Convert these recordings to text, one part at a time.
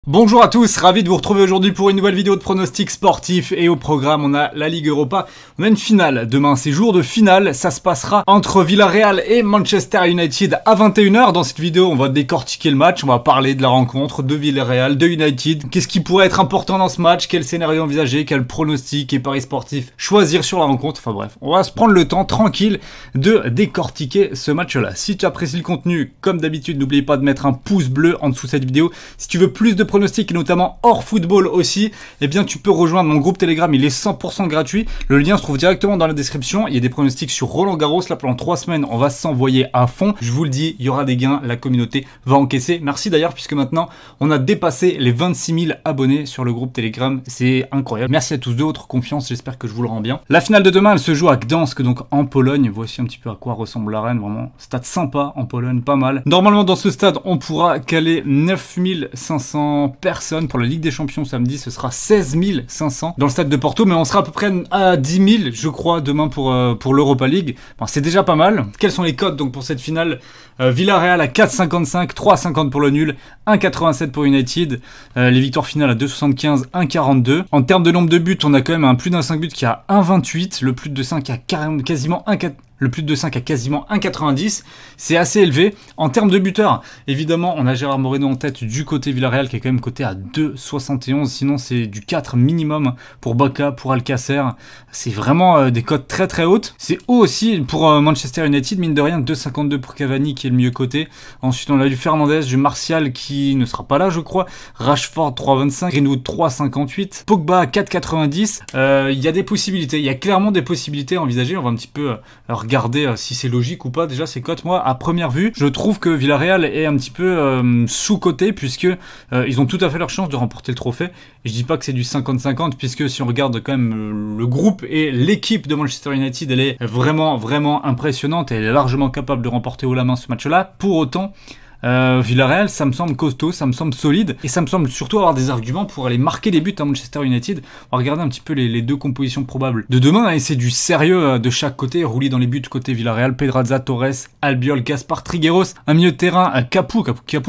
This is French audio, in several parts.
Bonjour à tous, ravi de vous retrouver aujourd'hui pour une nouvelle vidéo de pronostics sportifs et au programme on a la Ligue Europa, on a une finale demain, c'est jour de finale, ça se passera entre Villarreal et Manchester United à 21h. Dans cette vidéo on va décortiquer le match, on va parler de la rencontre de Villarreal, de United, qu'est-ce qui pourrait être important dans ce match, quel scénario envisager, quel pronostic et paris sportif choisir sur la rencontre, enfin bref, on va se prendre le temps tranquille de décortiquer ce match-là. Si tu apprécies le contenu, comme d'habitude n'oublie pas de mettre un pouce bleu en dessous de cette vidéo, si tu veux plus de pronostics et notamment hors football aussi, eh bien tu peux rejoindre mon groupe Telegram, il est 100% gratuit, le lien se trouve directement dans la description, il y a des pronostics sur Roland Garros, là pendant 3 semaines on va s'envoyer à fond, je vous le dis, il y aura des gains, la communauté va encaisser, merci d'ailleurs puisque maintenant on a dépassé les 26 000 abonnés sur le groupe Telegram, c'est incroyable, merci à tous de votre confiance, j'espère que je vous le rends bien. La finale de demain elle se joue à Gdansk, donc en Pologne, voici un petit peu à quoi ressemble l'arène, vraiment stade sympa en Pologne, pas mal. Normalement dans ce stade on pourra caler 9500 personnes. Pour la Ligue des Champions samedi, ce sera 16 500 dans le stade de Porto, mais on sera à peu près à 10 000, je crois, demain pour l'Europa League. Bon, c'est déjà pas mal. Quels sont les codes donc pour cette finale? Villarreal à 4,55, 3,50 pour le nul, 1,87 pour United, les victoires finales à 2,75, 1,42. En termes de nombre de buts, on a quand même un plus d'un 5 buts qui a 1,28, le plus de 5 à quasiment 1,4. Le plus de 5 à quasiment 1,90, c'est assez élevé. En termes de buteurs, évidemment, on a Gérard Moreno en tête du côté Villarreal qui est quand même coté à 2,71. Sinon, c'est du 4 minimum pour Bacca, pour Alcacer. C'est vraiment des cotes très très hautes. C'est haut aussi pour Manchester United, mine de rien, 2,52 pour Cavani qui est le mieux coté. Ensuite, on a du Fernandez, du Martial qui ne sera pas là, je crois. Rashford 3,25, Greenwood 3,58, Pogba à 4,90. Il y a des possibilités, il y a clairement des possibilités à envisager. On va un petit peu regarder si c'est logique ou pas déjà ces cotes. Moi à première vue je trouve que Villarreal est un petit peu sous-coté puisque ils ont tout à fait leur chance de remporter le trophée. Et je dis pas que c'est du 50-50 puisque si on regarde quand même le groupe et l'équipe de Manchester United, elle est vraiment impressionnante et elle est largement capable de remporter haut la main ce match là. Pour autant Villarreal, ça me semble costaud, ça me semble solide et ça me semble surtout avoir des arguments pour aller marquer des buts à Manchester United. On va regarder un petit peu les deux compositions probables de demain et c'est du sérieux de chaque côté. Rouli dans les buts côté Villarreal, Pedraza, Torres, Albiol, Gaspar, Trigueros, un milieu de terrain, Capu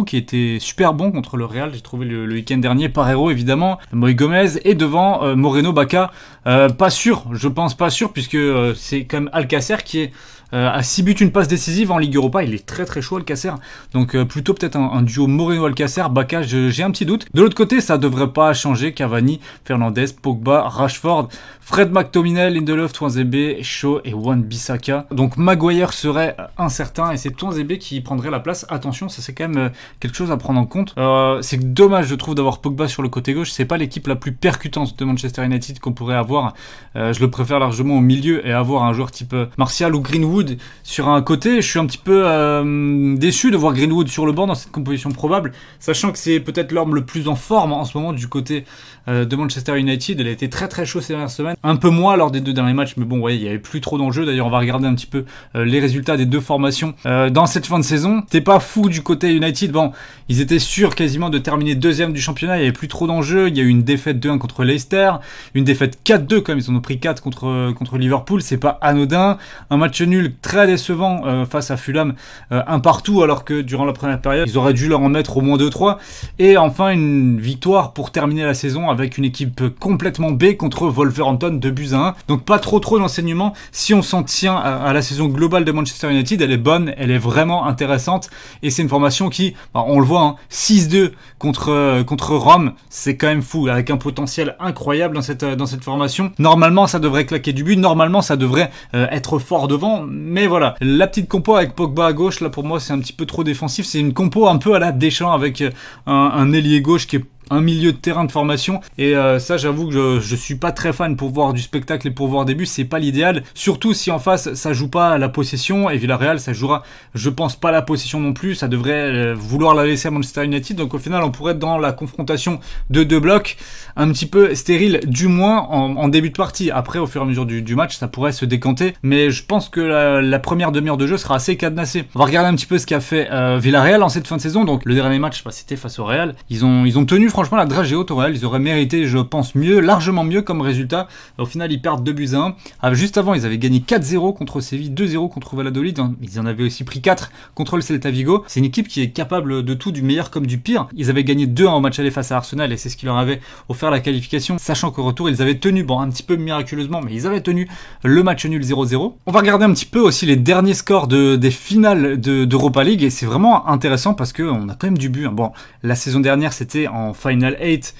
qui était super bon contre le Real, j'ai trouvé le week-end dernier, Parero évidemment, Moïse Gomez et devant Moreno, Bacca, pas sûr, je pense pas sûr puisque c'est quand même Alcacer qui est à 6 buts, une passe décisive en Ligue Europa, il est très chaud Alcacer, donc plutôt peut-être un duo Moreno-Alcacer, Bacca, j'ai un petit doute. De l'autre côté, ça devrait pas changer, Cavani, Fernandez, Pogba, Rashford, Fred McTominay, Lindelof, Tuanzebe, Shaw et Wan-Bissaka. Donc Maguire serait incertain et c'est Tuanzebe qui prendrait la place. Attention, ça c'est quand même quelque chose à prendre en compte. C'est dommage je trouve d'avoir Pogba sur le côté gauche, c'est pas l'équipe la plus percutante de Manchester United qu'on pourrait avoir. Je le préfère largement au milieu et avoir un joueur type Martial ou Greenwood sur un côté. Je suis un petit peu déçu de voir Greenwood sur le banc dans cette composition probable, sachant que c'est peut-être l'homme le plus en forme en ce moment du côté de Manchester United. Elle a été très chaud ces dernières semaines, un peu moins lors des 2 derniers matchs, mais bon, ouais, il y avait plus trop d'enjeux. D'ailleurs, on va regarder un petit peu les résultats des deux formations dans cette fin de saison. T'es pas fou du côté United, bon, ils étaient sûrs quasiment de terminer 2e du championnat, il y avait plus trop d'enjeux. Il y a eu une défaite 2-1 contre Leicester, une défaite 4-2 quand même, ils en ont pris 4 contre Liverpool, c'est pas anodin. Un match nul très décevant face à Fulham, un partout, alors que durant la première période, ils auraient dû leur en mettre au moins 2-3. Et enfin, une victoire pour terminer la saison avec une équipe complètement B contre Wolverhampton, 2-1. Donc pas trop d'enseignements. Si on s'en tient à la saison globale de Manchester United, elle est bonne, elle est vraiment intéressante. Et c'est une formation qui, on le voit, 6-2 contre Rome, c'est quand même fou, avec un potentiel incroyable dans cette formation. Normalement, ça devrait claquer du but, normalement, ça devrait être fort devant. Mais voilà, la petite compo avec Pogba à gauche, là pour moi c'est un petit peu trop défensif, c'est une compo un peu à la Deschamps avec un ailier gauche qui est un milieu de terrain de formation et ça j'avoue que je suis pas très fan. Pour voir du spectacle et pour voir des buts, c'est pas l'idéal, surtout si en face ça joue pas à la possession et Villarreal ça jouera je pense pas la possession non plus, ça devrait vouloir la laisser à Manchester United, donc au final on pourrait être dans la confrontation de deux blocs un petit peu stérile, du moins en début de partie. Après au fur et à mesure du match ça pourrait se décanter, mais je pense que la première demi-heure de jeu sera assez cadenassée. On va regarder un petit peu ce qu'a fait Villarreal en cette fin de saison. Donc le dernier match c'était face au Real, ils ont tenu franchement la dragée haute au Real, ils auraient mérité, je pense, mieux, largement mieux comme résultat. Au final, ils perdent 2-1. Juste avant, ils avaient gagné 4-0 contre Séville, 2-0 contre Valladolid. Ils en avaient aussi pris 4 contre le Celta Vigo. C'est une équipe qui est capable de tout, du meilleur comme du pire. Ils avaient gagné 2-1 au match aller face à Arsenal et c'est ce qui leur avait offert la qualification, sachant qu'au retour, ils avaient tenu, bon, un petit peu miraculeusement, mais ils avaient tenu le match nul 0-0. On va regarder un petit peu aussi les derniers scores des finales d'Europa League et c'est vraiment intéressant parce qu'on a quand même du but. Bon, la saison dernière, c'était en Final 8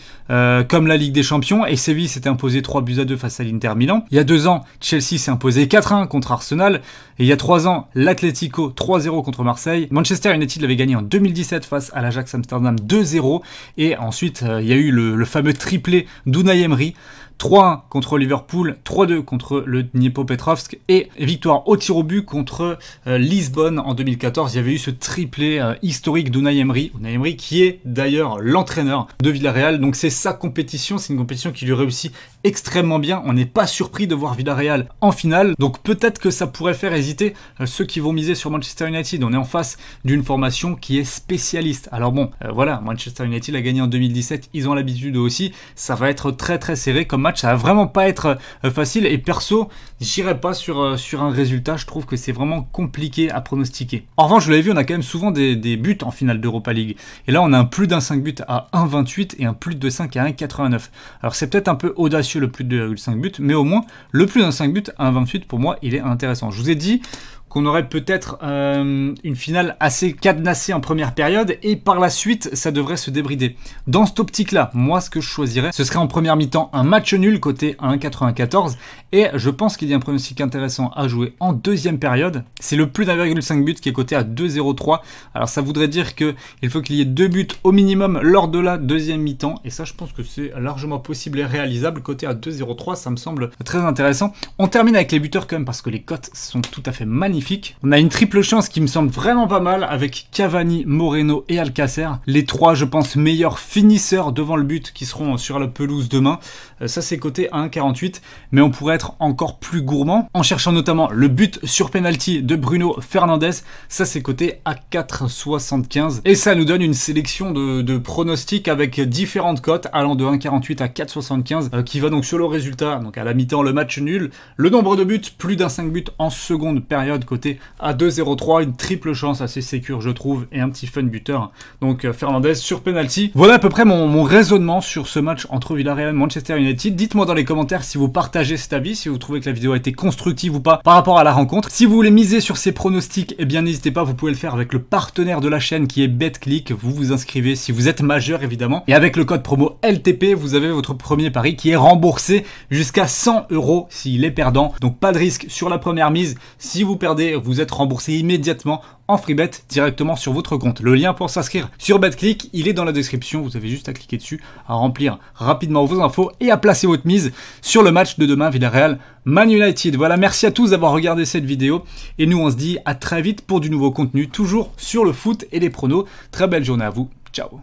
comme la Ligue des Champions et Séville s'était imposé 3-2 face à l'Inter Milan. Il y a 2 ans, Chelsea s'est imposé 4-1 contre Arsenal et il y a 3 ans, l'Atlético 3-0 contre Marseille. Manchester United l'avait gagné en 2017 face à l'Ajax Amsterdam 2-0 et ensuite il y a eu le fameux triplé d'Unai Emery. 3-1 contre Liverpool, 3-2 contre le Dnipropetrovsk et victoire au tir au but contre Lisbonne en 2014. Il y avait eu ce triplé historique d'Unai Emery. Unai Emery qui est d'ailleurs l'entraîneur de Villarreal. Donc c'est sa compétition, c'est une compétition qui lui réussit extrêmement bien. On n'est pas surpris de voir Villarreal en finale. Donc peut-être que ça pourrait faire hésiter ceux qui vont miser sur Manchester United. On est en face d'une formation qui est spécialiste. Alors bon, voilà, Manchester United a gagné en 2017. Ils ont l'habitude aussi. Ça va être très très serré comme match. Ça va vraiment pas être facile et perso, j'irai pas sur un résultat. Je trouve que c'est vraiment compliqué à pronostiquer. En revanche, je l'avais vu, on a quand même souvent des buts en finale d'Europa League. Et là, on a un plus d'un 5 buts à 1,28 et un plus de 5 à 1,89. Alors c'est peut-être un peu audacieux le plus de 2,5 buts, mais au moins le plus d'un 5 buts à 1,28 pour moi, il est intéressant. Je vous ai dit qu'on aurait peut-être une finale assez cadenassée en première période et par la suite ça devrait se débrider. Dans cette optique là, moi ce que je choisirais, ce serait en première mi-temps un match nul côté 1,94 et je pense qu'il y a un pronostic intéressant à jouer en deuxième période. C'est le plus d'1,5 but qui est coté à 2,03. Alors ça voudrait dire qu'il faut qu'il y ait 2 buts au minimum lors de la deuxième mi-temps et ça je pense que c'est largement possible et réalisable. Côté à 2,03, ça me semble très intéressant. On termine avec les buteurs quand même parce que les cotes sont tout à fait magnifiques. On a une triple chance qui me semble vraiment pas mal avec Cavani, Moreno et Alcacer. Les trois, je pense, meilleurs finisseurs devant le but qui seront sur la pelouse demain. Ça, c'est coté à 1,48. Mais on pourrait être encore plus gourmand en cherchant notamment le but sur penalty de Bruno Fernandes. Ça, c'est coté à 4,75. Et ça nous donne une sélection de pronostics avec différentes cotes allant de 1,48 à 4,75 qui va donc sur le résultat. Donc à la mi-temps, le match nul. Le nombre de buts, plus d'un 5 buts en seconde période côté à 2,03, une triple chance assez sécure je trouve et un petit fun buteur donc Fernandes sur penalty. Voilà à peu près mon raisonnement sur ce match entre Villarreal et Manchester United. Dites-moi dans les commentaires si vous partagez cet avis, si vous trouvez que la vidéo a été constructive ou pas par rapport à la rencontre. Si vous voulez miser sur ces pronostics, eh bien n'hésitez pas, vous pouvez le faire avec le partenaire de la chaîne qui est BetClick. Vous vous inscrivez si vous êtes majeur évidemment et avec le code promo LTP vous avez votre premier pari qui est remboursé jusqu'à 100 € s'il est perdant. Donc pas de risque sur la première mise. Si vous perdez, vous êtes remboursé immédiatement en free bet directement sur votre compte. Le lien pour s'inscrire sur BetClick, il est dans la description. Vous avez juste à cliquer dessus, à remplir rapidement vos infos et à placer votre mise sur le match de demain Villarreal Man United. Voilà, merci à tous d'avoir regardé cette vidéo et nous on se dit à très vite pour du nouveau contenu, toujours sur le foot et les pronos. Très belle journée à vous. Ciao.